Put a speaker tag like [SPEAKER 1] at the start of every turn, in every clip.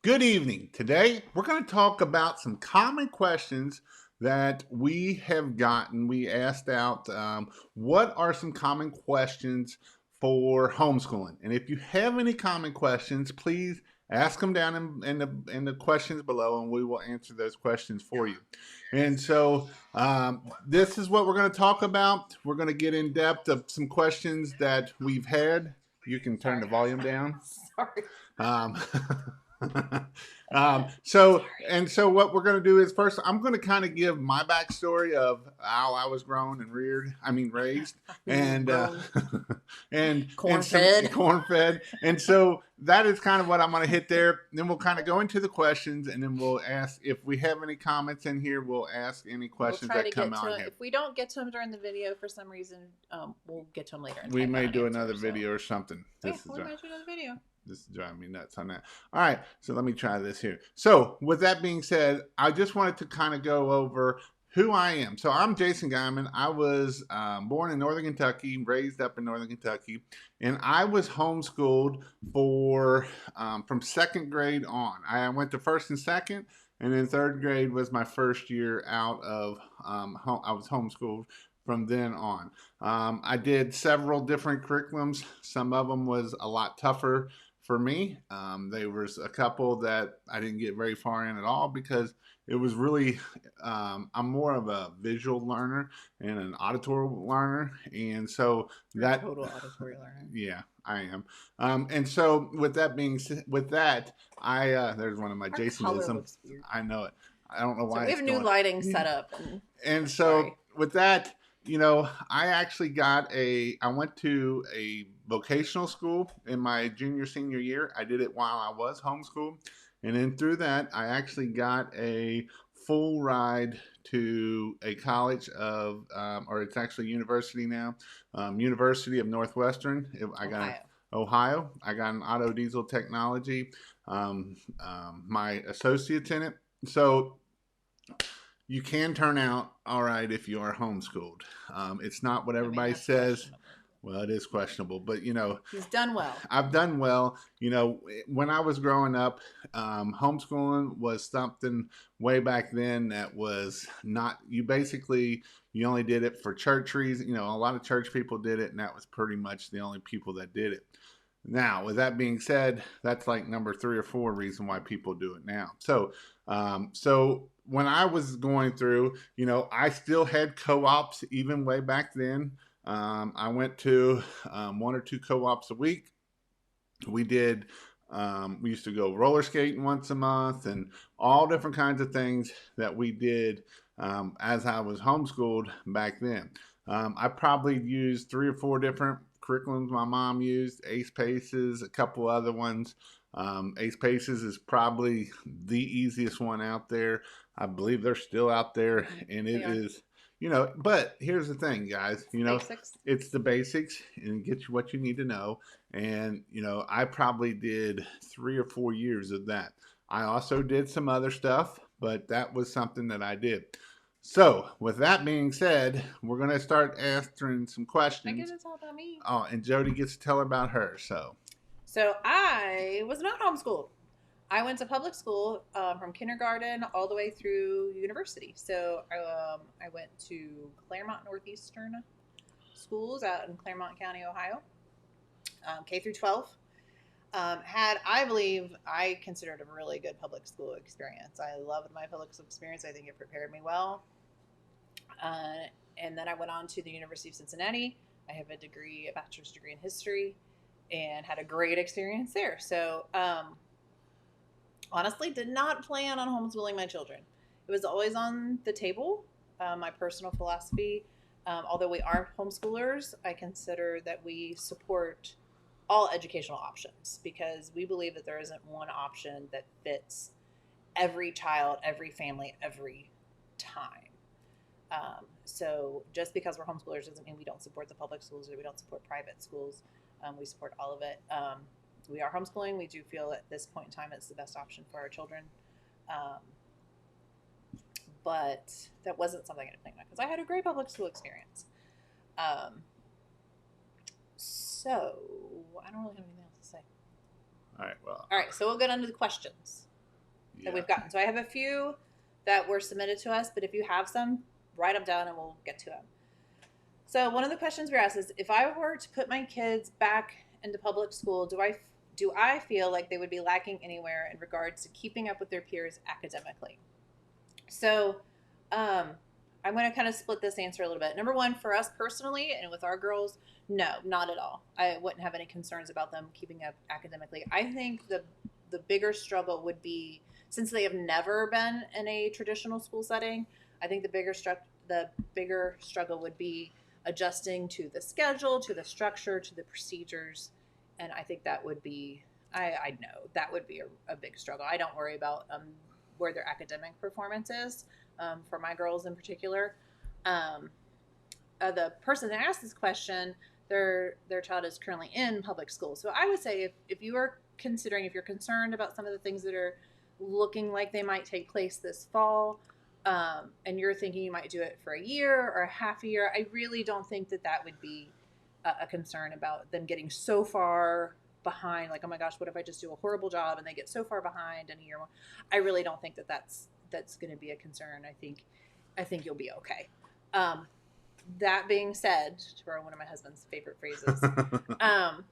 [SPEAKER 1] Good evening. Today, we're going to talk about some common questions that we have gotten. We asked out what are some common questions for homeschooling. And if you have any common questions, please ask them down in the questions below, and we will answer those questions for you. And so, this is what we're going to talk about. We're going to get in depth of some questions that we've had. You can turn the volume down.
[SPEAKER 2] Sorry.
[SPEAKER 1] Um, so what we're going to do is first I'm going to kind of give my backstory of how I was grown and raised, and and some
[SPEAKER 2] Corn-fed.
[SPEAKER 1] corn fed, and so that is kind of what I'm going to hit there. Then we'll kind of go into the questions, and then we'll ask if we have any comments in here. We'll ask any
[SPEAKER 2] We'll
[SPEAKER 1] questions
[SPEAKER 2] try to
[SPEAKER 1] that come
[SPEAKER 2] get
[SPEAKER 1] out
[SPEAKER 2] to
[SPEAKER 1] here.
[SPEAKER 2] it. If we don't get to them during the video for some reason, we'll get to them later and
[SPEAKER 1] We
[SPEAKER 2] type
[SPEAKER 1] may
[SPEAKER 2] out
[SPEAKER 1] do
[SPEAKER 2] an answer.
[SPEAKER 1] another video or something.
[SPEAKER 2] Yeah,
[SPEAKER 1] This is
[SPEAKER 2] we might do another video.
[SPEAKER 1] This is driving me nuts on that. All right, so let me try this here. So with that being said, I just wanted to kind of go over who I am. So I'm Jason Guyman. I was born in Northern Kentucky, raised up in Northern Kentucky, and I was homeschooled for from second grade on. I went to first and second, and then third grade was my first year out of I was homeschooled from then on. I did several different curriculums. Some of them was a lot tougher for me. There was a couple that I didn't get very far in at all because it was really, I'm more of a visual learner and an auditory learner. And so
[SPEAKER 2] You're a total auditory learner.
[SPEAKER 1] Yeah, I am. And so with that being said, with that, there's one of my Jasonisms. I know it. I don't know why.
[SPEAKER 2] So we have new lighting set up.
[SPEAKER 1] And so with that, I went to a vocational school in my junior, senior year. I did it while I was homeschooled. And then through that, I actually got a full ride to a college or it's actually university now, University of Northwestern. I got Ohio. I got an auto diesel technology, my associates in it. So you can turn out all right if you are homeschooled. It's not what everybody says. Well, it is questionable, but
[SPEAKER 2] he's done well.
[SPEAKER 1] I've done well. When I was growing up, homeschooling was something way back then that was not. You only did it for church reasons. A lot of church people did it, and that was pretty much the only people that did it. Now, with that being said, that's like number 3 or 4 reason why people do it now. So when I was going through, I still had co-ops even way back then. I went to 1 or 2 co-ops a week. We did. We used to go roller skating once a month, and all different kinds of things that we did as I was homeschooled back then. I probably used 3 or 4 different curriculums my mom used, ACE PACES, a couple other ones. ACE PACES is probably the easiest one out there. I believe they're still out there, and it is, but here's the thing, guys, it's the basics and get you what you need to know. And, I probably did 3 or 4 years of that. I also did some other stuff, but that was something that I did. So, with that being said, we're going to start answering some questions.
[SPEAKER 2] I guess it's all about me.
[SPEAKER 1] Oh, and Jody gets to tell about her.
[SPEAKER 2] So I was not homeschooled. I went to public school from kindergarten all the way through university. So I went to Claremont Northeastern schools out in Claremont County, Ohio, K through 12. I considered a really good public school experience. I loved my public school experience. I think it prepared me well. And then I went on to the University of Cincinnati. I have a bachelor's degree in history, and had a great experience there. So, honestly, did not plan on homeschooling my children. It was always on the table. My personal philosophy, although we are homeschoolers, I consider that we support all educational options because we believe that there isn't one option that fits every child, every family, every time. So just because we're homeschoolers doesn't mean we don't support the public schools or we don't support private schools. We support all of it. We are homeschooling. We do feel at this point in time it's the best option for our children. But that wasn't something I didn't think about because I had a great public school experience. So I don't really have anything else to say.
[SPEAKER 1] All right. Well.
[SPEAKER 2] All right. So we'll get into the questions. that
[SPEAKER 1] Yeah.
[SPEAKER 2] we've gotten. So I have a few that were submitted to us, but if you have some, write them down and we'll get to them. So one of the questions we asked is, if I were to put my kids back into public school, do I feel like they would be lacking anywhere in regards to keeping up with their peers academically? So I'm going to kind of split this answer a little bit. Number one, for us personally and with our girls, no, not at all. I wouldn't have any concerns about them keeping up academically. I think the bigger struggle would be, since they have never been in a traditional school setting, I think the bigger struggle would be adjusting to the schedule, to the structure, to the procedures, and I think that would be, I know that would be a big struggle. I don't worry about where their academic performance is, for my girls in particular. Um, the person that asked this question, their child is currently in public school. So I would say, if you are considering, if you're concerned about some of the things that are looking like they might take place this fall, and you're thinking you might do it for a year or a half a year, I really don't think that would be a concern about them getting so far behind. Like, oh my gosh, what if I just do a horrible job and they get so far behind in a year? I really don't think that's going to be a concern. I think you'll be okay. Um, that being said, to borrow one of my husband's favorite phrases, um,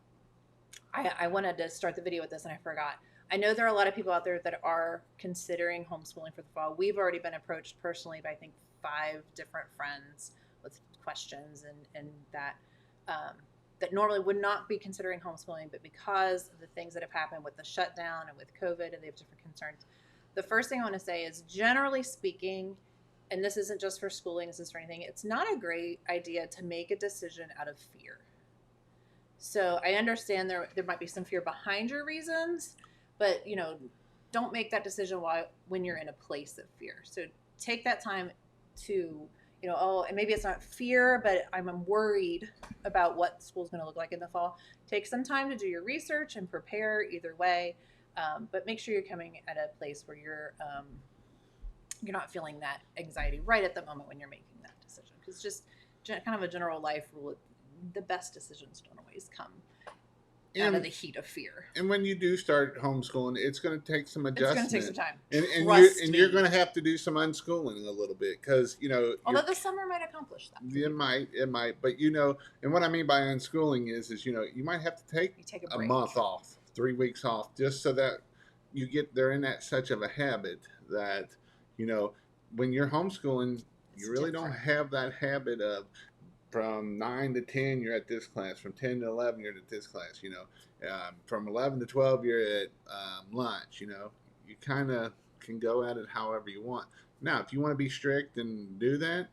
[SPEAKER 2] I wanted to start the video with this and I forgot. I know there are a lot of people out there that are considering homeschooling for the fall. We've already been approached personally by, I think, 5 different friends with questions and that normally would not be considering homeschooling, but because of the things that have happened with the shutdown and with COVID, and they have different concerns. The first thing I want to say is, generally speaking, and this isn't just for schooling, this is for anything, it's not a great idea to make a decision out of fear. So I understand there might be some fear behind your reasons, but don't make that decision when you're in a place of fear. So take that time to, and maybe it's not fear, but I'm worried about what school's going to look like in the fall. Take some time to do your research and prepare either way, but make sure you're coming at a place where you're not feeling that anxiety right at the moment when you're making that decision. Because just kind of a general life rule, the best decisions don't always come out of the heat of fear.
[SPEAKER 1] And when you do start homeschooling, it's going to take some adjustment.
[SPEAKER 2] It's going to take some time.
[SPEAKER 1] And you're going to have to do some unschooling a little bit, because
[SPEAKER 2] although the summer might accomplish that.
[SPEAKER 1] It might, but and what I mean by unschooling is you might have to take a month off, 3 weeks off, just so that they're in that such of a habit that when you're homeschooling, you really don't have that habit of, from 9 to 10 you're at this class, from 10 to 11 you're at this class, from 11 to 12 you're at lunch. You kind of can go at it however you want. Now, if you want to be strict and do that,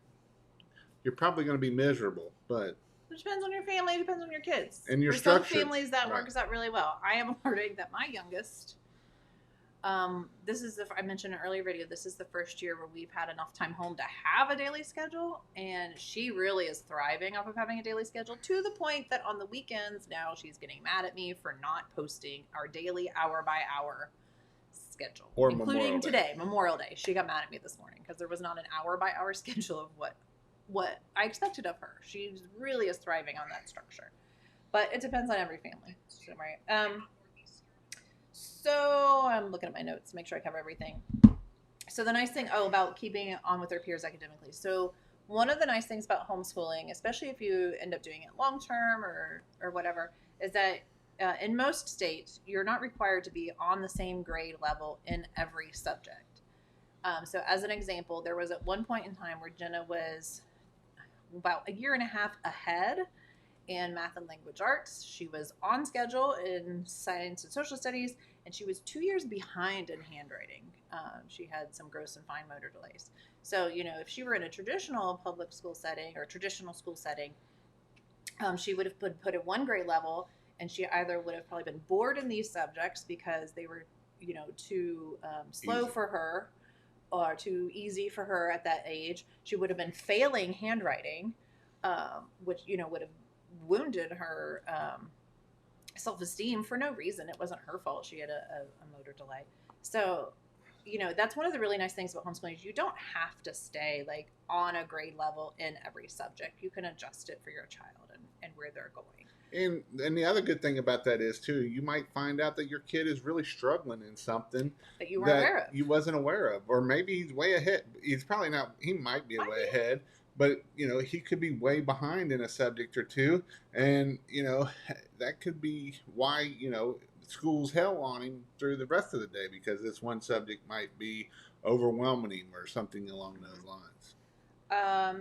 [SPEAKER 1] you're probably going to be miserable, but
[SPEAKER 2] it depends on your family, it depends on your kids.
[SPEAKER 1] And your
[SPEAKER 2] For
[SPEAKER 1] structure.
[SPEAKER 2] Some families that works out really well. I am learning that my youngest, I mentioned in an earlier video, this is the first year where we've had enough time home to have a daily schedule, and she really is thriving off of having a daily schedule, to the point that on the weekends now she's getting mad at me for not posting our daily hour by hour schedule,
[SPEAKER 1] or
[SPEAKER 2] including today, Memorial Day. She got mad at me this morning because there was not an hour by hour schedule of what I expected of her. She really is thriving on that structure, but it depends on every family. So I'm looking at my notes to make sure I cover everything. So the nice thing, about keeping on with their peers academically. So one of the nice things about homeschooling, especially if you end up doing it long term or whatever, is that in most states, you're not required to be on the same grade level in every subject. So as an example, there was at one point in time where Jenna was about a year and a half ahead in math and language arts. She was on schedule in science and social studies, and she was 2 years behind in handwriting. She had some gross and fine motor delays. So, if she were in a traditional public school setting or traditional school setting, she would have been put at one grade level, and she either would have probably been bored in these subjects because they were, too slow for her or too easy for her at that age. She would have been failing handwriting, which, would have wounded her self-esteem for no reason. It wasn't her fault. She had a motor delay. So, that's one of the really nice things about homeschooling is you don't have to stay on a grade level in every subject. You can adjust it for your child and where they're going.
[SPEAKER 1] And the other good thing about that is too, you might find out that your kid is really struggling in something
[SPEAKER 2] that you weren't
[SPEAKER 1] that
[SPEAKER 2] aware of.
[SPEAKER 1] you wasn't aware of, or maybe he's way ahead. He's probably not. He might be
[SPEAKER 2] Might
[SPEAKER 1] way
[SPEAKER 2] be.
[SPEAKER 1] ahead, but he could be way behind in a subject or two, and that could be why school's hell on him through the rest of the day because this one subject might be overwhelming him or something along those lines.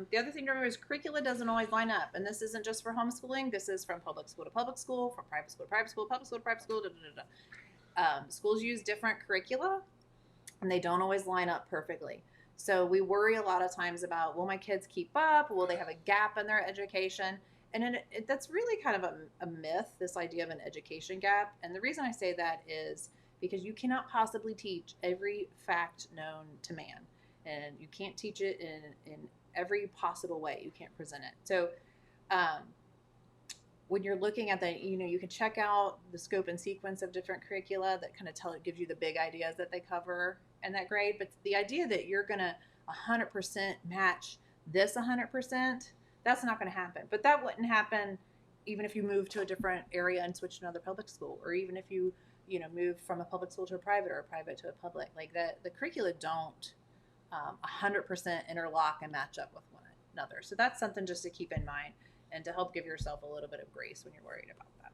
[SPEAKER 2] The other thing to remember is curricula doesn't always line up, and this isn't just for homeschooling. This is from public school to public school, from private school to private school, public school to private school. Da, da, da, da. Schools use different curricula, and they don't always line up perfectly. So we worry a lot of times about, will my kids keep up? Will they have a gap in their education? And that's really kind of a myth, this idea of an education gap. And the reason I say that is because you cannot possibly teach every fact known to man, and you can't teach it in every possible way. You can't present it. So um, when you're looking at that, you can check out the scope and sequence of different curricula that kind of gives you the big ideas that they cover in that grade. But the idea that you're going to 100% match this 100%, that's not going to happen. But that wouldn't happen even if you move to a different area and switch to another public school, or even if you move from a public school to a private, or a private to a public. Like that, the curricula don't 100% interlock and match up with one another. So that's something just to keep in mind, and to help give yourself a little bit of grace when you're worried about that.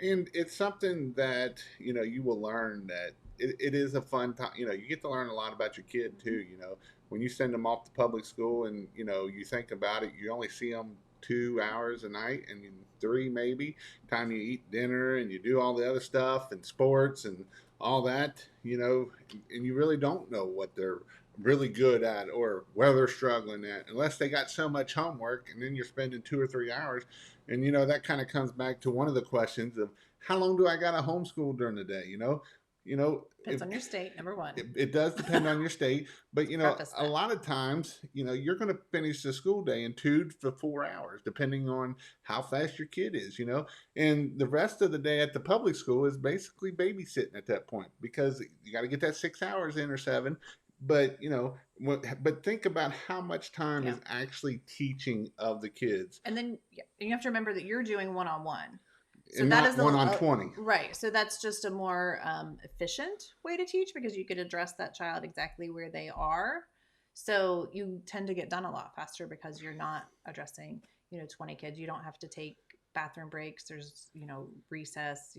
[SPEAKER 1] And it's something that you will learn that it is a fun time. You get to learn a lot about your kid too. When you send them off to public school and you think about it, you only see them 2 hours a night, and three maybe time you eat dinner and you do all the other stuff and sports and all that. And you really don't know what they're really good at or where they're struggling at unless they got so much homework, and then you're spending 2 or 3 hours. And that kind of comes back to one of the questions of how long do I got to homeschool during the day?
[SPEAKER 2] Depends on your state, number one.
[SPEAKER 1] It does depend on your state, but
[SPEAKER 2] Preface
[SPEAKER 1] a
[SPEAKER 2] that.
[SPEAKER 1] lot of times, you're going to finish the school day in 2 to 4 hours, depending on how fast your kid is. And the rest of the day at the public school is basically babysitting at that point because you got to get that 6 hours in or seven. But but think about how much time
[SPEAKER 2] Yeah.
[SPEAKER 1] is actually teaching of the kids,
[SPEAKER 2] And then you have to remember that you're doing one-on-one. So
[SPEAKER 1] and
[SPEAKER 2] that
[SPEAKER 1] not
[SPEAKER 2] is
[SPEAKER 1] one on 20.
[SPEAKER 2] right. So that's just a more efficient way to teach, because you could address that child exactly where they are. So you tend to get done a lot faster because you're not addressing 20 kids. You don't have to take bathroom breaks. There's recess,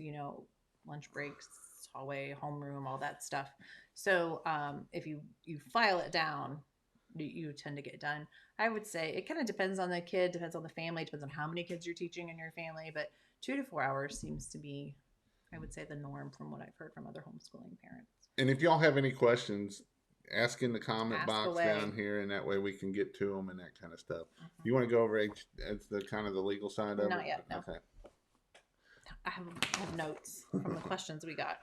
[SPEAKER 2] lunch breaks, hallway, homeroom, all that stuff. So if you file it down, you tend to get done. I would say it kind of depends on the kid, depends on the family, depends on how many kids you're teaching in your family, but 2 to 4 hours seems to be, I would say, the norm from what I've heard from other homeschooling parents.
[SPEAKER 1] And if y'all have any questions, ask in the comment
[SPEAKER 2] Ask
[SPEAKER 1] box
[SPEAKER 2] away.
[SPEAKER 1] down here, and that way we can get to them and that kind of stuff.
[SPEAKER 2] Mm-hmm.
[SPEAKER 1] You want to go over as the kind of the legal side of
[SPEAKER 2] Not
[SPEAKER 1] it?
[SPEAKER 2] yet, no.
[SPEAKER 1] Okay.
[SPEAKER 2] I have notes from the questions we got.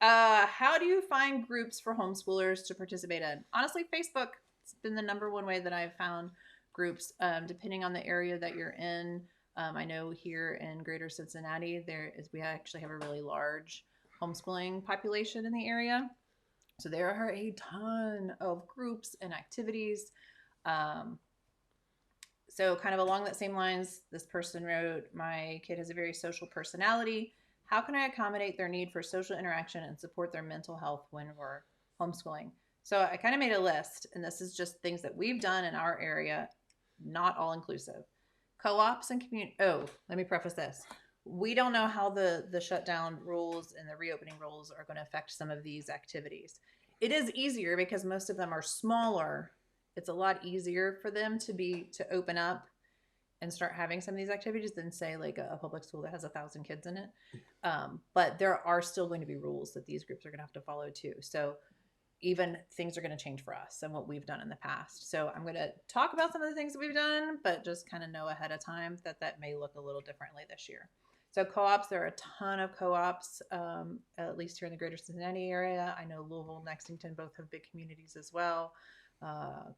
[SPEAKER 2] How do you find groups for homeschoolers to participate in? Honestly, Facebook has been the number one way that I've found groups, depending on the area that you're in. I know here in Greater Cincinnati, we actually have a really large homeschooling population in the area. So there are a ton of groups and activities. So kind of along that same lines, this person wrote, my kid has a very social personality. How can I accommodate their need for social interaction and support their mental health when we're homeschooling? So I kind of made a list, and this is just things that we've done in our area, not all inclusive. Co-ops and community. Oh, let me preface this. We don't know how the shutdown rules and the reopening rules are going to affect some of these activities. It is easier because most of them are smaller. It's a lot easier for them to open up and start having some of these activities than, say, like a public school that has 1,000 kids in it. But there are still going to be rules that these groups are going to have to follow too. So even things are going to change for us and what we've done in the past. So I'm going to talk about some of the things that we've done, but just kind of know ahead of time that may look a little differently this year. So co-ops, there are a ton of co-ops, at least here in the Greater Cincinnati area. I know Louisville and Lexington both have big communities as well.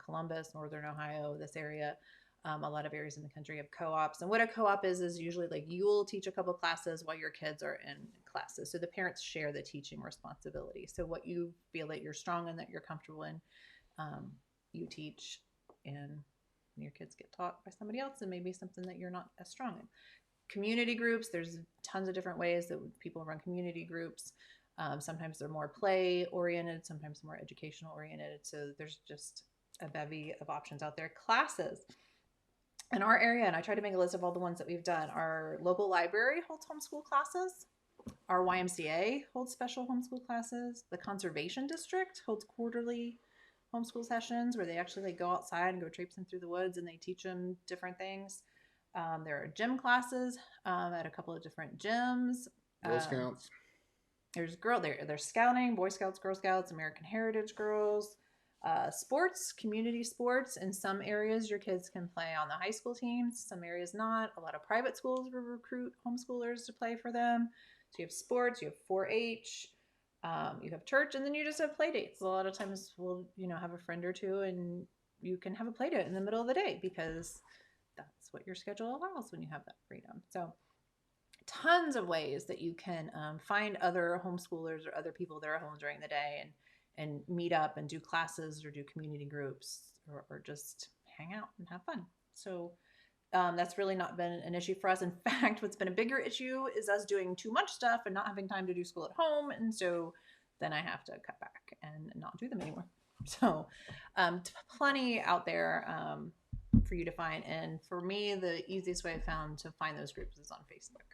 [SPEAKER 2] Columbus, Northern Ohio, this area. A lot of areas in the country have co-ops. And what a co-op is usually like you'll teach a couple classes while your kids are in classes. So the parents share the teaching responsibility. So what you feel that you're strong in, that you're comfortable in, you teach, and your kids get taught by somebody else, and maybe something that you're not as strong in. Community groups, there's tons of different ways that people run community groups. Sometimes they're more play oriented, sometimes more educational oriented. So there's just a bevy of options out there. Classes in our area, and I try to make a list of all the ones that we've done. Our local library holds homeschool classes. Our YMCA holds special homeschool classes. The Conservation District holds quarterly homeschool sessions where they actually like go outside and go traipsing through the woods and they teach them different things. There are gym classes at a couple of different gyms.
[SPEAKER 1] Girl Scouts.
[SPEAKER 2] There's scouting, Boy Scouts, Girl Scouts, American Heritage Girls, sports, community sports. In some areas, your kids can play on the high school teams. Some areas not. A lot of private schools will recruit homeschoolers to play for them. So you have sports, you have 4-H, you have church, and then you just have play dates. A lot of times we'll, have a friend or two, and you can have a play date in the middle of the day because that's what your schedule allows when you have that freedom. So tons of ways that you can find other homeschoolers or other people that are home during the day and meet up and do classes or do community groups or just hang out and have fun. So that's really not been an issue for us. In fact, what's been a bigger issue is us doing too much stuff and not having time to do school at home. And so then I have to cut back and not do them anymore. So plenty out there for you to find. And for me, the easiest way I found to find those groups is on Facebook.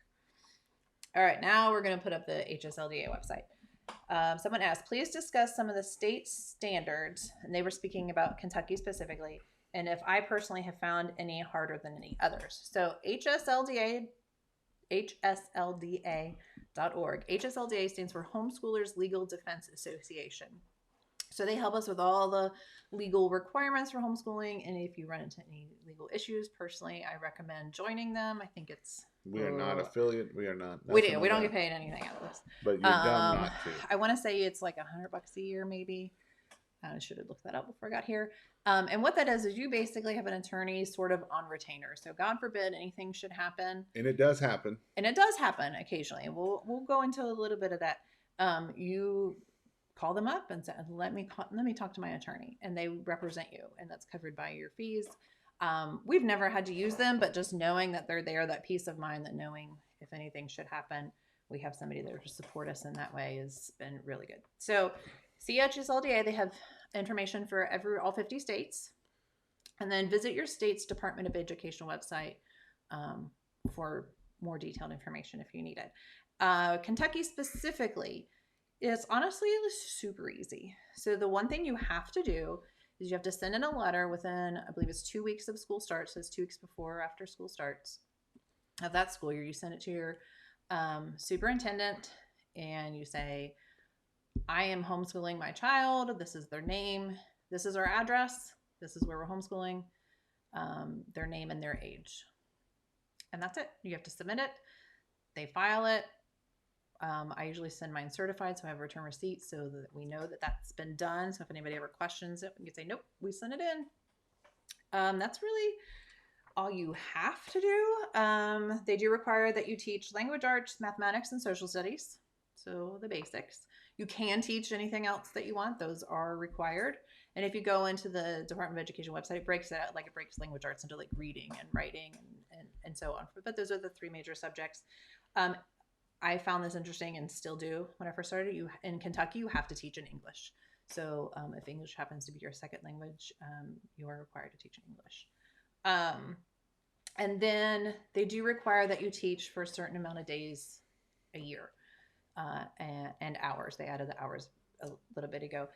[SPEAKER 2] All right, now we're going to put up the HSLDA website. Someone asked, please discuss some of the state standards, and they were speaking about Kentucky specifically, and if I personally have found any harder than any others. So HSLDA.org. HSLDA stands for Homeschoolers Legal Defense Association. So they help us with all the legal requirements for homeschooling, and if you run into any legal issues, personally, I recommend joining them. I think it's...
[SPEAKER 1] We are not affiliate. We are not.
[SPEAKER 2] We don't get paid anything out of this.
[SPEAKER 1] But you're dumb not to.
[SPEAKER 2] I want to say it's like $100 a year, maybe. I should have looked that up before I got here. And what that is you basically have an attorney sort of on retainer. So God forbid anything should happen.
[SPEAKER 1] And it does happen.
[SPEAKER 2] And it does happen occasionally. We'll go into a little bit of that. You call them up and say, let me talk to my attorney, and they represent you, and that's covered by your fees. We've never had to use them, but just knowing that they're there, that peace of mind, that knowing if anything should happen, we have somebody there to support us in that way has been really good. So CHSLDA, they have information for all 50 states, and then visit your state's Department of Education website for more detailed information if you need it. Kentucky specifically is honestly super easy. So the one thing you have to do is you have to send in a letter within, I believe it's 2 weeks of school starts. So it's 2 weeks before or after school starts of that school year. You send it to your superintendent and you say, I am homeschooling my child. This is their name. This is our address. This is where we're homeschooling, their name and their age. And that's it. You have to submit it. They file it. I usually send mine certified, so I have a return receipt so that we know that that's been done. So if anybody ever questions it, we can say, nope, we sent it in. That's really all you have to do. They do require that you teach language arts, mathematics, and social studies. So the basics. You can teach anything else that you want. Those are required. And if you go into the Department of Education website, it breaks it out, like it breaks language arts into like reading and writing and so on. But those are the 3 major subjects. I found this interesting and still do when I first started. In Kentucky, you have to teach in English. So if English happens to be your second language, you are required to teach in English. And then they do require that you teach for a certain amount of days a year and hours. They added the hours a little bit ago,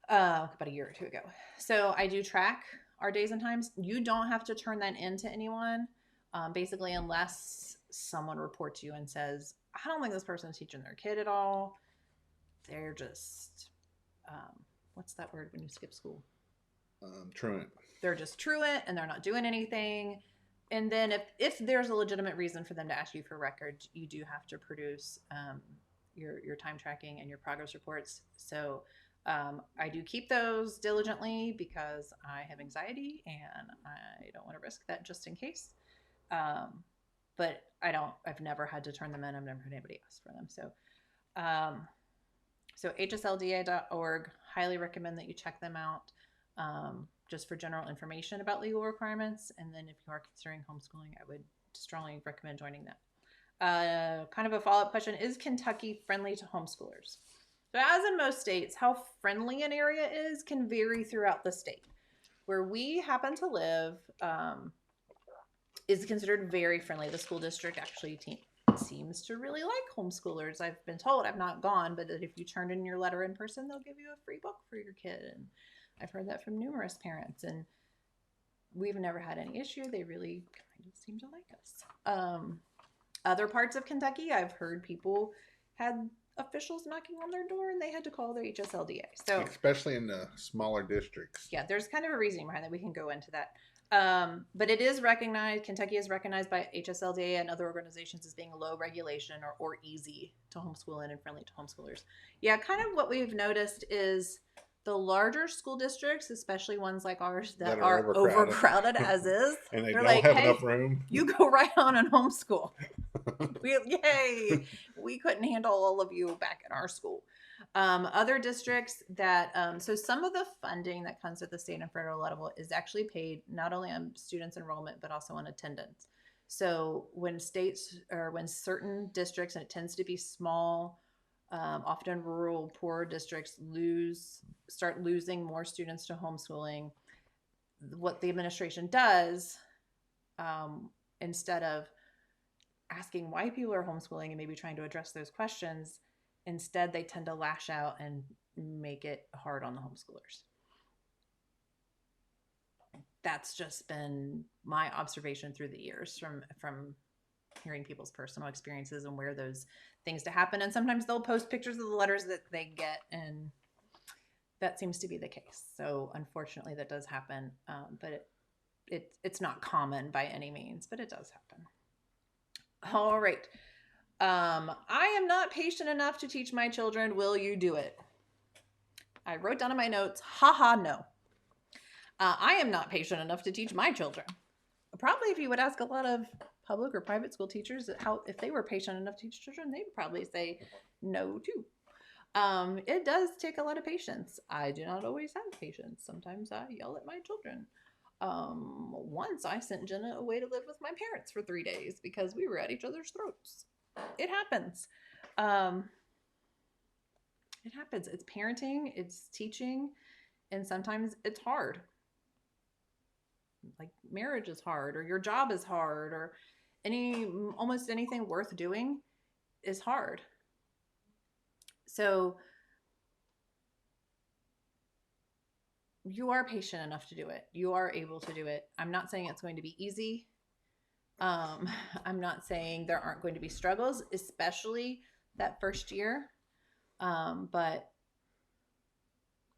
[SPEAKER 2] about a year or 2 ago. So I do track our days and times. You don't have to turn that in to anyone, basically, unless someone reports you and says, I don't think this person is teaching their kid at all. They're just, what's that word when you skip school?
[SPEAKER 1] Truant. They're
[SPEAKER 2] just truant and they're not doing anything. And then if there's a legitimate reason for them to ask you for records, you do have to produce your time tracking and your progress reports. So I do keep those diligently because I have anxiety and I don't want to risk that just in case. But I've never had to turn them in. I've never had anybody ask for them. So hslda.org, highly recommend that you check them out just for general information about legal requirements. And then if you are considering homeschooling, I would strongly recommend joining them. Kind of a follow-up question: is Kentucky friendly to homeschoolers? So, as in most states, how friendly an area is can vary throughout the state. Where we happen to live is considered very friendly. The school district actually seems to really like homeschoolers. I've been told, I've not gone, but if you turn in your letter in person, they'll give you a free book for your kid. And I've heard that from numerous parents, and we've never had any issue. They really kind of seem to like us. Other parts of Kentucky, I've heard people had officials knocking on their door and they had to call their HSLDA. So,
[SPEAKER 1] especially in the smaller districts.
[SPEAKER 2] yeah, there's kind of a reasoning behind that. We can go into that. But it is recognized, Kentucky is recognized by HSLDA and other organizations as being low regulation or easy to homeschool in and friendly to homeschoolers. Yeah, kind of what we've noticed is the larger school districts, especially ones like ours that are overcrowded as is,
[SPEAKER 1] and they don't have enough room.
[SPEAKER 2] You go right on and homeschool. Yay! We couldn't handle all of you back in our school. Other districts that, so some of the funding that comes at the state and federal level is actually paid not only on students enrollment, but also on attendance. So when states or when certain districts, and it tends to be small, often rural, poor districts start losing more students to homeschooling, what the administration does, instead of asking why people are homeschooling and maybe trying to address those questions, instead they tend to lash out and make it hard on the homeschoolers. That's just been my observation through the years from hearing people's personal experiences and where those things to happen. And sometimes they'll post pictures of the letters that they get, and that seems to be the case. So unfortunately that does happen, but it's not common by any means, but it does happen. All right. I am not patient enough to teach my children. Will you do it? I wrote down in my notes, haha, no. I am not patient enough to teach my children. Probably if you would ask a lot of public or private school teachers if they were patient enough to teach children, they'd probably say no too. It does take a lot of patience. I do not always have patience. Sometimes I yell at my children. Once I sent Jenna away to live with my parents for 3 days because we were at each other's throats. It happens. It happens. It's parenting, it's teaching, and sometimes it's hard. Like marriage is hard, or your job is hard, or almost anything worth doing is hard. So you are patient enough to do it. You are able to do it. I'm not saying it's going to be easy. I'm not saying there aren't going to be struggles, especially that first year. But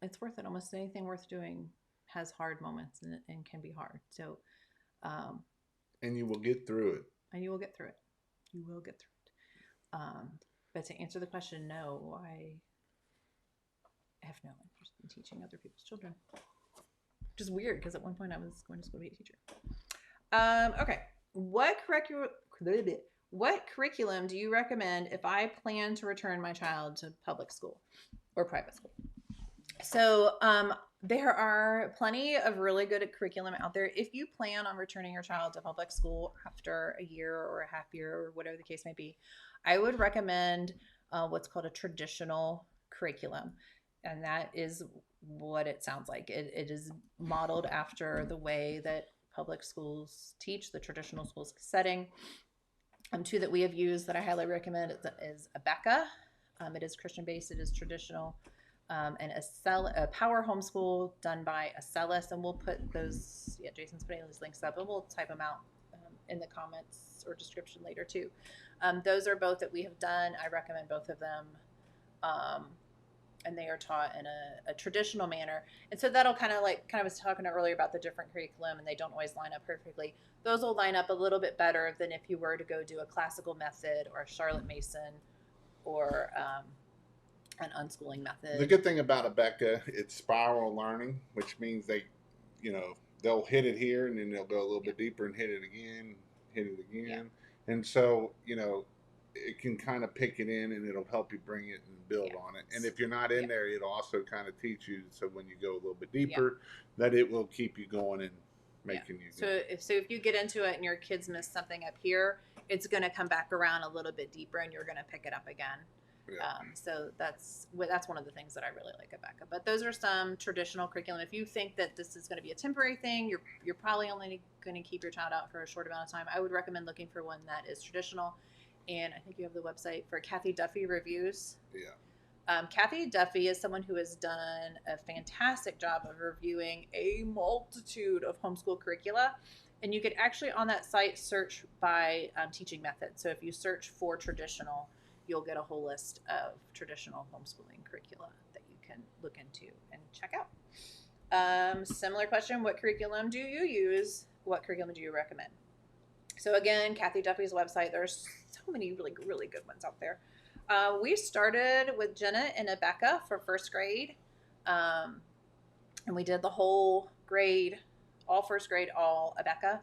[SPEAKER 2] it's worth it. Almost anything worth doing has hard moments and can be hard. So,
[SPEAKER 1] and you will get through it.
[SPEAKER 2] And you will get through it. You will get through it. But to answer the question, no, I have no interest in teaching other people's children. Which is weird because at one point I was going to school to be a teacher. Okay. What curriculum do you recommend if I plan to return my child to public school or private school? So there are plenty of really good curriculum out there. If you plan on returning your child to public school after a year or a half year or whatever the case may be, I would recommend what's called a traditional curriculum. And that is what it sounds like. It is modeled after the way that public schools teach, the traditional schools setting. Two that we have used that I highly recommend is Abeka. It is Christian-based. It is traditional. And a power homeschool done by Acellus. And we'll put those, Jason's putting those links up, and we'll type them out in the comments or description later too. Those are both that we have done. I recommend both of them. And they are taught in a traditional manner. And so that'll kind of was talking earlier about the different curriculum, and they don't always line up perfectly. Those will line up a little bit better than if you were to go do a classical method or a Charlotte Mason or an unschooling method.
[SPEAKER 1] The good thing about Abeka, it's spiral learning, which means they'll hit it here and then they'll go a little bit deeper and hit it again. Yeah. And so, it can kind of pick it in and it'll help you bring it and build on it. And if you're not in there, it'll also kind of teach you. So when you go a little bit deeper, that it will keep you going and making you.
[SPEAKER 2] So if you get into it and your kids miss something up here, it's going to come back around a little bit deeper, and you're going to pick it up again.
[SPEAKER 1] Yeah.
[SPEAKER 2] So that's one of the things that I really like about Becca. But those are some traditional curriculum. If you think that this is going to be a temporary thing, you're probably only going to keep your child out for a short amount of time. I would recommend looking for one that is traditional. And I think you have the website for Kathy Duffy Reviews.
[SPEAKER 1] Yeah.
[SPEAKER 2] Kathy Duffy is someone who has done a fantastic job of reviewing a multitude of homeschool curricula. And you could actually on that site search by teaching method. So if you search for traditional, you'll get a whole list of traditional homeschooling curricula that you can look into and check out. Similar question, what curriculum do you use? What curriculum do you recommend? So again, Kathy Duffy's website, there's so many really, really good ones out there. We started with Jenna and Abeka for first grade. And we did the whole grade, all first grade, all Abeka.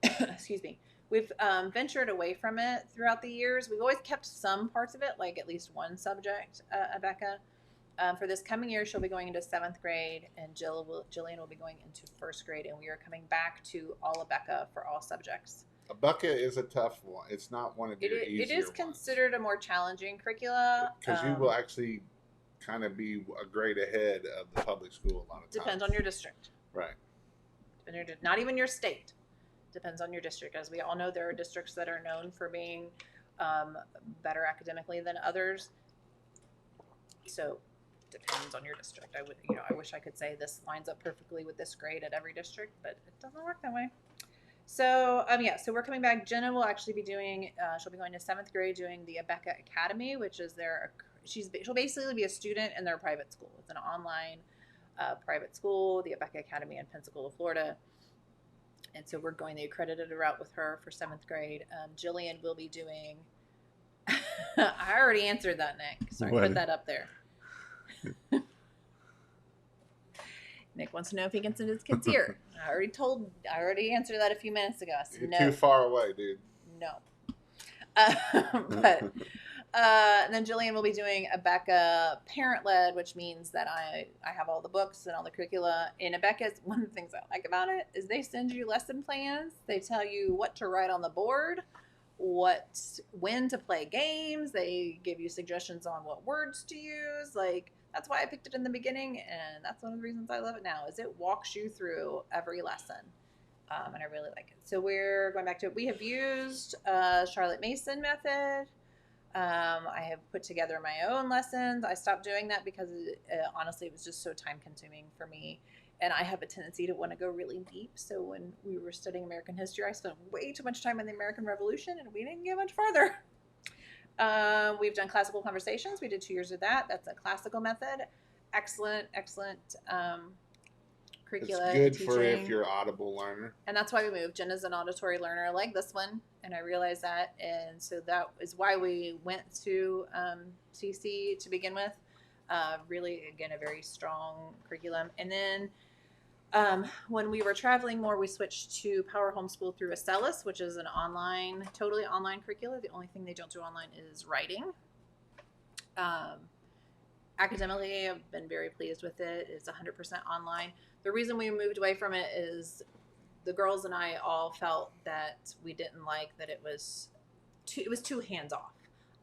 [SPEAKER 2] Excuse me. We've ventured away from it throughout the years. We've always kept some parts of it, like at least one subject, Abeka. For this coming year, she'll be going into 7th grade, and Jillian will be going into 1st grade, and we are coming back to all Abeka for all subjects.
[SPEAKER 1] Abeka is a tough one. It's not one of your easier ones.
[SPEAKER 2] It is considered a more challenging curricula.
[SPEAKER 1] Because you will actually kind of be a grade ahead of the public school a lot of times.
[SPEAKER 2] Depends on your district.
[SPEAKER 1] Right.
[SPEAKER 2] Not even your state. Depends on your district. As we all know, there are districts that are known for being better academically than others. So depends on your district. I wish I could say this lines up perfectly with this grade at every district, but it doesn't work that way. So so we're coming back. Jenna will actually be doing. She'll be going to 7th grade, doing the Abeka Academy, which is she'll basically be a student in their private school. It's an online private school, the Abeka Academy in Pensacola, Florida. And so we're going the accredited route with her for 7th grade. Jillian will be doing. I already answered that, Nick. So I put that up there. Nick wants to know if he can send his kids here. I already answered that a few minutes ago. So
[SPEAKER 1] You're
[SPEAKER 2] no.
[SPEAKER 1] too far away, dude.
[SPEAKER 2] No. And then Jillian will be doing Abeka parent-led, which means that I have all the books and all the curricula. In Abeka's, one of the things I like about it is they send you lesson plans. They tell you what to write on the board, when to play games. They give you suggestions on what words to use. Like, that's why I picked it in the beginning, and that's one of the reasons I love it now, is it walks you through every lesson. And I really like it. So we're going back to it. We have used Charlotte Mason method. I have put together my own lessons. I stopped doing that because honestly, it was just so time consuming for me. And I have a tendency to want to go really deep. So when we were studying American history, I spent way too much time in the American Revolution, and we didn't get much farther. We've done classical conversations. We did 2 years of that. That's a classical method. Excellent curricula.
[SPEAKER 1] It's good for if you're an audible learner.
[SPEAKER 2] And that's why we moved. Jenna's an auditory learner like this one, and I realized that. And so that is why we went to CC to begin with. Really, again, a very strong curriculum. And then when we were traveling more, we switched to Power Homeschool through Acellus, which is an totally online curricula. The only thing they don't do online is writing. Academically, I've been very pleased with it. It's 100% online. The reason we moved away from it is the girls and I all felt that we didn't like that it was too hands-off.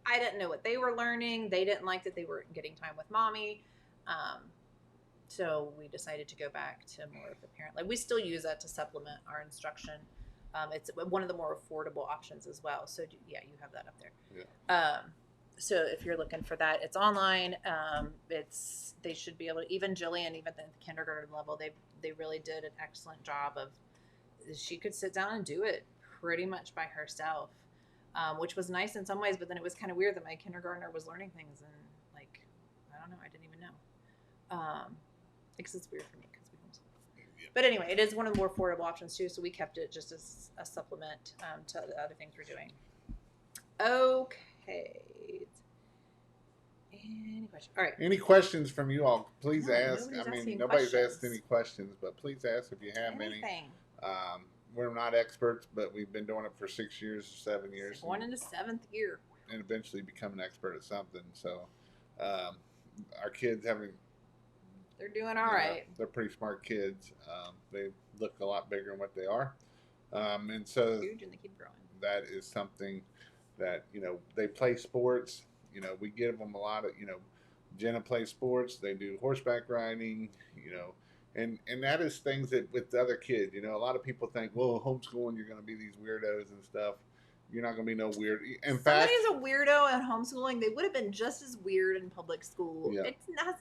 [SPEAKER 2] I didn't know what they were learning. They didn't like that they weren't getting time with mommy. So we decided to go back to more of the parent. Like, we still use that to supplement our instruction. It's one of the more affordable options as well. So yeah, you have that up there.
[SPEAKER 1] Yeah.
[SPEAKER 2] So if you're looking for that, it's online. They should be able to, even Jillian, even at the kindergarten level, they really did an excellent job of, she could sit down and do it pretty much by herself, which was nice in some ways, but then it was kind of weird that my kindergartner was learning things and, like, I don't know, I didn't even know. Because it's weird for me because we homeschool. Yeah. But anyway, it is one of the more affordable options too, so we kept it just as a supplement to the other things we're doing. Okay. Any questions? All right.
[SPEAKER 1] Any questions from you all? Please
[SPEAKER 2] No,
[SPEAKER 1] ask. I mean, nobody's asked any questions, but please ask if you have any. We're not experts, but we've been doing it for 6 years, 7 years.
[SPEAKER 2] Going into 7th year.
[SPEAKER 1] And eventually become an expert at something. So our kids haven't
[SPEAKER 2] They're doing all
[SPEAKER 1] You know,
[SPEAKER 2] right.
[SPEAKER 1] they're pretty smart kids. They look a lot bigger than what they are, and so
[SPEAKER 2] Huge, and they keep growing.
[SPEAKER 1] that is something that they play sports. We give them a lot of Jenna plays sports. They do horseback riding. And that is things that with the other kids. A lot of people think, well, homeschooling, you're going to be these weirdos and stuff. You're not going to be no weird. In fact,
[SPEAKER 2] Somebody's a weirdo at homeschooling. They would have been just as weird in public school.
[SPEAKER 1] yeah,
[SPEAKER 2] It has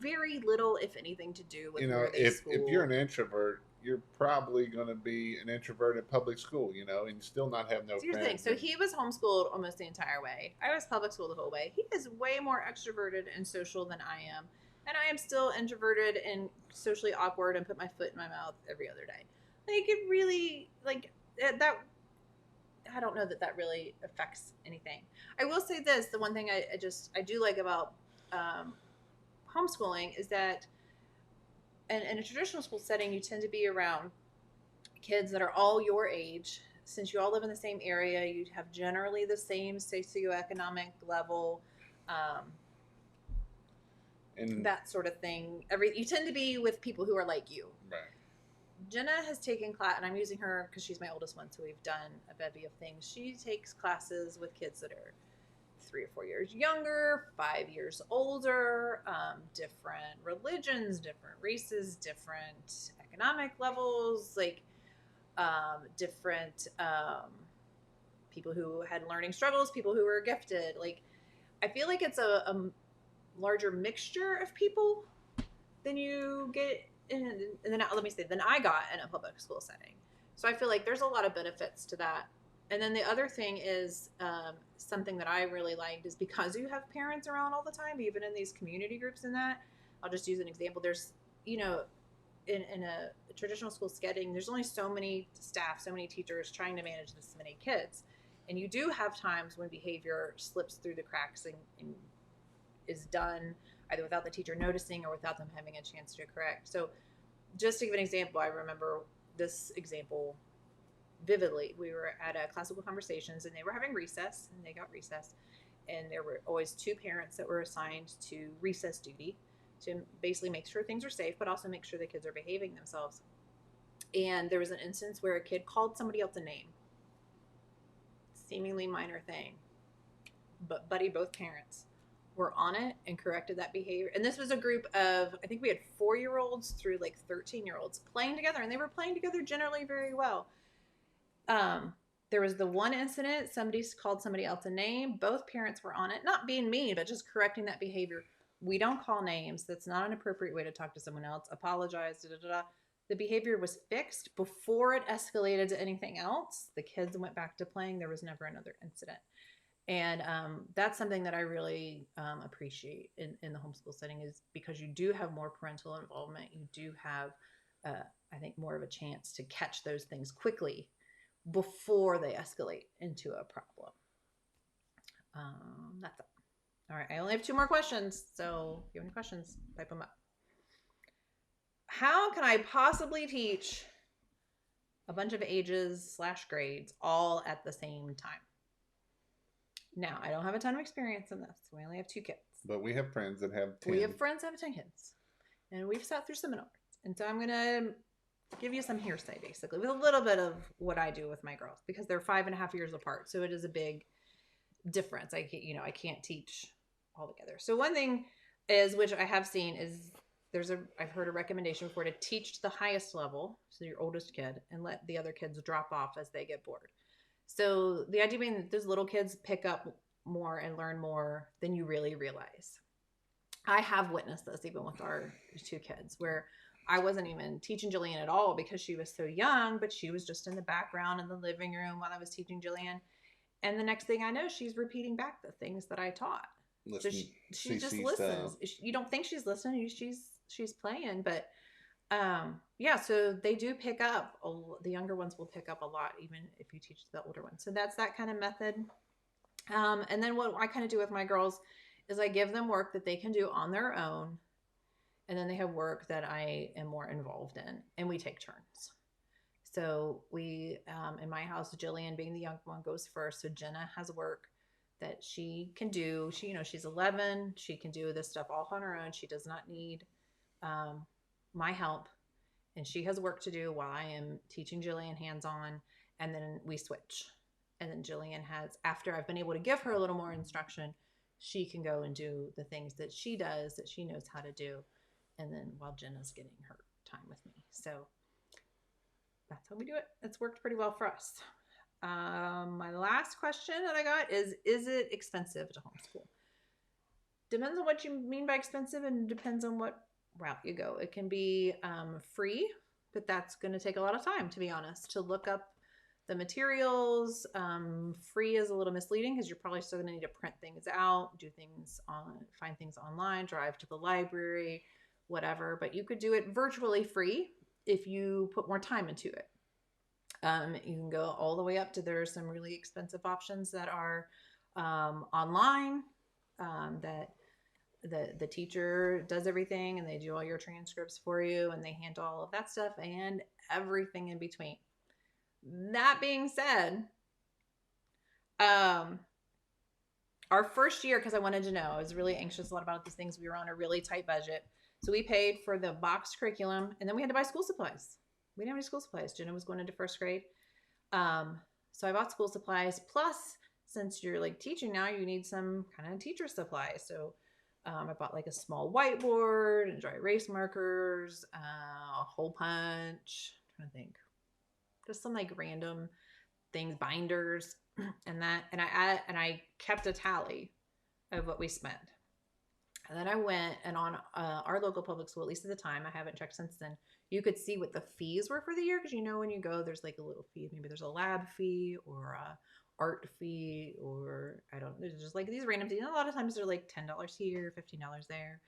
[SPEAKER 2] very little, if anything, to do with where they
[SPEAKER 1] if you're
[SPEAKER 2] school.
[SPEAKER 1] an introvert, you're probably going to be an introvert at public school. And still not have no
[SPEAKER 2] So here's the thing.
[SPEAKER 1] friends.
[SPEAKER 2] So he was homeschooled almost the entire way. I was public school the whole way. He is way more extroverted and social than I am. And I am still introverted and socially awkward and put my foot in my mouth every other day. Like, it really, like, that, I don't know that that really affects anything. I will say this, the one thing I do like about um, homeschooling is that in a traditional school setting, you tend to be around kids that are all your age. Since you all live in the same area, you have generally the same socioeconomic level, um,
[SPEAKER 1] And
[SPEAKER 2] that sort of thing. You tend to be with people who are like you.
[SPEAKER 1] right.
[SPEAKER 2] Jenna has taken class, and I'm using her because she's my oldest one, so we've done a bevy of things. She takes classes with kids that are 3 or 4 years younger, 5 years older, different religions, different races, different economic levels, like different people who had learning struggles, people who were gifted. Like, I feel like it's a larger mixture of people than you get and then let me say than I got in a public school setting. So I feel like there's a lot of benefits to that. And then the other thing is something that I really liked is because you have parents around all the time, even in these community groups and that. I'll just use an example. There's, in a traditional school setting, there's only so many staff, so many teachers trying to manage this many kids. And you do have times when behavior slips through the cracks and is done either without the teacher noticing or without them having a chance to correct. So just to give an example, I remember this example vividly. We were at a classical conversations and they were having recess and they got recess. And there were always two parents that were assigned to recess duty to basically make sure things are safe, but also make sure the kids are behaving themselves. And there was an instance where a kid called somebody else a name. Seemingly minor thing. But buddy, both parents were on it and corrected that behavior. And this was a group of, I think we had 4-year-olds through like 13-year-olds playing together, and they were playing together generally very well. There was the one incident, somebody called somebody else a name. Both parents were on it, not being mean, but just correcting that behavior. We don't call names. That's not an appropriate way to talk to someone else. Apologize. Da, da, da. The behavior was fixed before it escalated to anything else. The kids went back to playing. There was never another incident. And that's something that I really appreciate in the homeschool setting is because you do have more parental involvement. You do have, I think, more of a chance to catch those things quickly before they escalate into a problem. That's it. All right. I only have 2 more questions. So if you have any questions, type them up. How can I possibly teach a bunch of ages / grades all at the same time? Now, I don't have a ton of experience in this. We only have 2 kids.
[SPEAKER 1] But we have friends that have 10.
[SPEAKER 2] We have friends that have 10 kids. And we've sat through seminars. And so I'm going to give you some hearsay, basically, with a little bit of what I do with my girls, because they're 5.5 years apart. So it is a big difference. I can't teach all together. So one thing is, which I have seen, is I've heard a recommendation for to teach the highest level, so your oldest kid, and let the other kids drop off as they get bored. So the idea being that those little kids pick up more and learn more than you really realize. I have witnessed this even with our 2 kids, where I wasn't even teaching Jillian at all because she was so young, but she was just in the background in the living room while I was teaching Jillian. And the next thing I know, she's repeating back the things that I taught.
[SPEAKER 1] Listen,
[SPEAKER 2] so she just listens. You don't think she's listening. She's playing, but yeah, so they do pick up. The younger ones will pick up a lot, even if you teach the older ones. So that's that kind of method. And then what I kind of do with my girls is I give them work that they can do on their own. And then they have work that I am more involved in, and we take turns. So we, in my house, Jillian being the young one goes first. So Jenna has work that she can do. She's 11. She can do this stuff all on her own. She does not need my help, and she has work to do while I am teaching Jillian hands on, and then we switch. And then Jillian has, after I've been able to give her a little more instruction, she can go and do the things that she does that she knows how to do. And then while Jenna's getting her time with me. So that's how we do it. It's worked pretty well for us. My last question that I got is it expensive to homeschool? Depends on what you mean by expensive and depends on what route you go. It can be free, but that's going to take a lot of time, to be honest, to look up the materials. Free is a little misleading because you're probably still going to need to print things out, do things on, find things online, drive to the library, whatever. But you could do it virtually free if you put more time into it. You can go all the way up to, there are some really expensive options that are online, that the teacher does everything and they do all your transcripts for you and they handle all of that stuff and everything in between. That being said, our first year, because I wanted to know, I was really anxious a lot about these things. We were on a really tight budget. So we paid for the boxed curriculum and then we had to buy school supplies. We didn't have any school supplies. Jenna was going into first grade. So I bought school supplies. Plus, since you're like teaching now, you need some kind of teacher supplies. So I bought like a small whiteboard and dry erase markers, a hole punch. I'm trying to think, just some like random things, binders, and I kept a tally of what we spent. And then I went and on our local public school, at least at the time, I haven't checked since then, you could see what the fees were for the year. Because when you go, there's like a little fee. Maybe there's a lab fee or a art fee, or I don't know. There's just like these random things. A lot of times they're like $10 here, $15 there.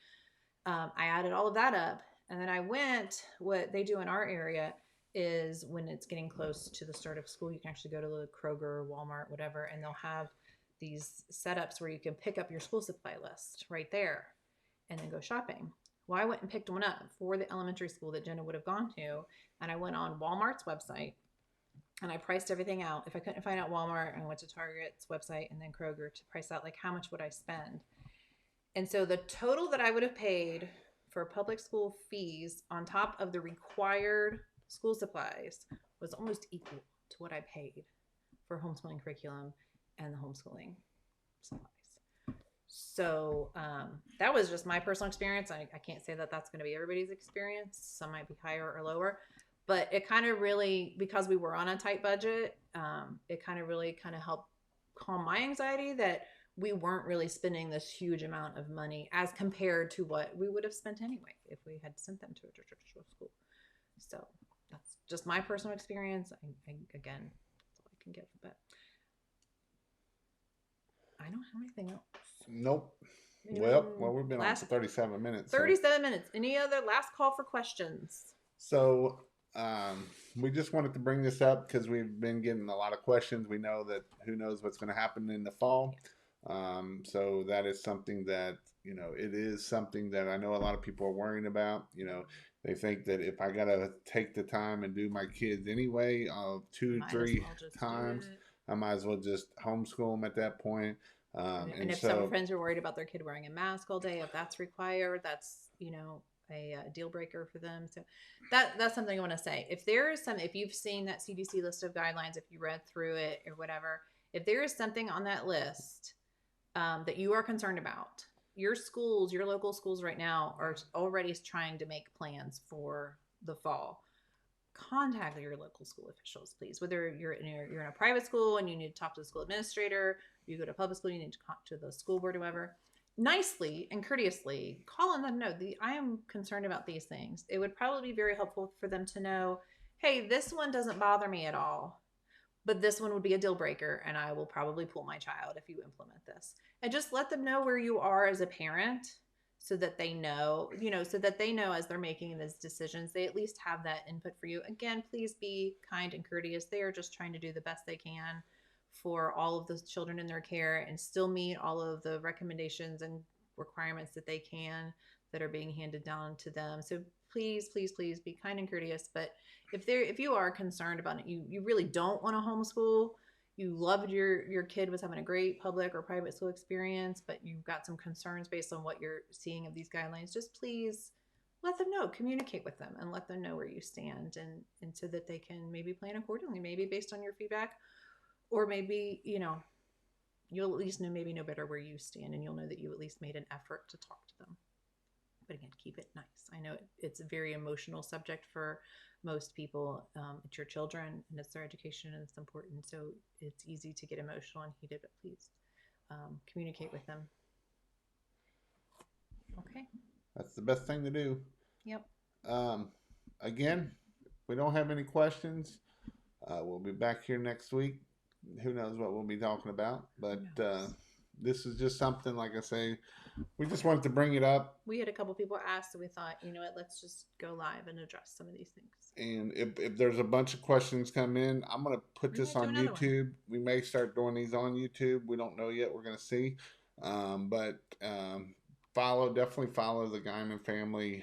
[SPEAKER 2] I added all of that up. And then I went, what they do in our area is when it's getting close to the start of school, you can actually go to the Kroger, Walmart, whatever, and they'll have these setups where you can pick up your school supply list right there and then go shopping. Well, I went and picked one up for the elementary school that Jenna would have gone to. And I went on Walmart's website and I priced everything out. If I couldn't find out Walmart, I went to Target's website and then Kroger to price out like how much would I spend. And so the total that I would have paid for public school fees on top of the required school supplies was almost equal to what I paid for homeschooling curriculum and the homeschooling supplies. So that was just my personal experience. I can't say that that's going to be everybody's experience. Some might be higher or lower, but it kind of really, because we were on a tight budget, it kind of really helped calm my anxiety that we weren't really spending this huge amount of money as compared to what we would have spent anyway if we had sent them to a traditional school. So that's just my personal experience. Again, that's all I can give, but I don't have anything else.
[SPEAKER 1] Nope. Well, we've been on for 37 minutes.
[SPEAKER 2] 37 minutes. Any other last call for questions?
[SPEAKER 1] So we just wanted to bring this up because we've been getting a lot of questions. We know that who knows what's going to happen in the fall. So that is something that, it is something that I know a lot of people are worrying about. They think that if I got to take the time and do my kids anyway, 2, 3 times, I might as well just homeschool them at that point.
[SPEAKER 2] And if some friends are worried about their kid wearing a mask all day, if that's required, that's, a deal breaker for them. So that's something I want to say. If you've seen that CDC list of guidelines, if you read through it or whatever, if there is something on that list that you are concerned about, your schools, your local schools right now are already trying to make plans for the fall. Contact your local school officials, please. Whether you're in a private school and you need to talk to the school administrator, you go to a public school, you need to talk to the school board, whoever. Nicely and courteously call and let them know I am concerned about these things. It would probably be very helpful for them to know, hey, this one doesn't bother me at all, but this one would be a deal breaker and I will probably pull my child if you implement this. And just let them know where you are as a parent so that they know, as they're making these decisions, they at least have that input for you. Again, please be kind and courteous. They are just trying to do the best they can for all of the children in their care and still meet all of the recommendations and requirements that they can that are being handed down to them. So please, please, please be kind and courteous. But if you are concerned about it, you really don't want to homeschool, you loved your kid was having a great public or private school experience, but you've got some concerns based on what you're seeing of these guidelines, just please let them know, communicate with them, and let them know where you stand, and so that they can maybe plan accordingly, maybe based on your feedback, or maybe you'll at least know better where you stand, and you'll know that you at least made an effort to talk to them. But again, keep it nice. I know it's a very emotional subject for most people. It's your children and it's their education and it's important, so it's easy to get emotional and heated. But please communicate with them. Okay.
[SPEAKER 1] That's the best thing to do.
[SPEAKER 2] Yep.
[SPEAKER 1] Um, again, if we don't have any questions, we'll be back here next week. Who knows what we'll be talking about, but this is just something, like I say, we just wanted to bring it up.
[SPEAKER 2] We had a couple people ask, so we thought, you know what, let's just go live and address some of these things.
[SPEAKER 1] And if there's a bunch of questions come in, I'm going to put this on YouTube. We may start doing these on YouTube. We don't know yet. We're going to see. But definitely follow the Guyman family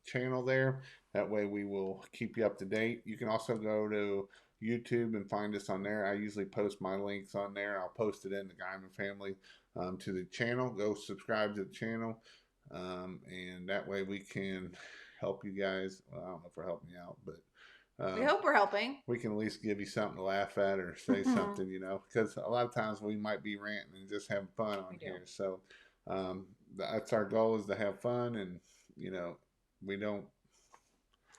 [SPEAKER 1] channel there. That way we will keep you up to date. You can also go to YouTube and find us on there. I usually post my links on there. I'll post it in the Guyman family to the channel. Go subscribe to the channel, and that way we can help you guys. Well, I don't know if we're helping you out, but
[SPEAKER 2] we hope we're helping.
[SPEAKER 1] We can at least give you something to laugh at or say something, because a lot of times we might be ranting and just having fun on here. So that's our goal, is to have fun, and we don't.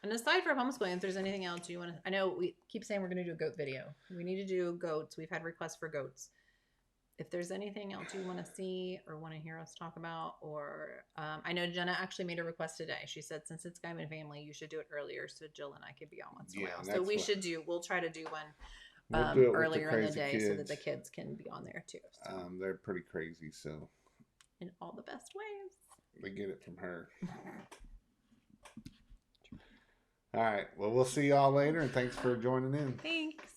[SPEAKER 2] And aside from homeschooling, if there's anything else you want to, I know we keep saying we're going to do a goat video. We need to do goats. We've had requests for goats. If there's anything else you want to see or want to hear us talk about, or I know Jenna actually made a request today. She said, since it's Guyman family, you should do it earlier so Jill and I could be on once in a while. So we'll try to do one earlier in the day kids, so that the kids can be on there too. So.
[SPEAKER 1] They're pretty crazy, so.
[SPEAKER 2] In all the best ways.
[SPEAKER 1] They get it from her. All right. Well, we'll see y'all later, and thanks for joining in.
[SPEAKER 2] Thanks.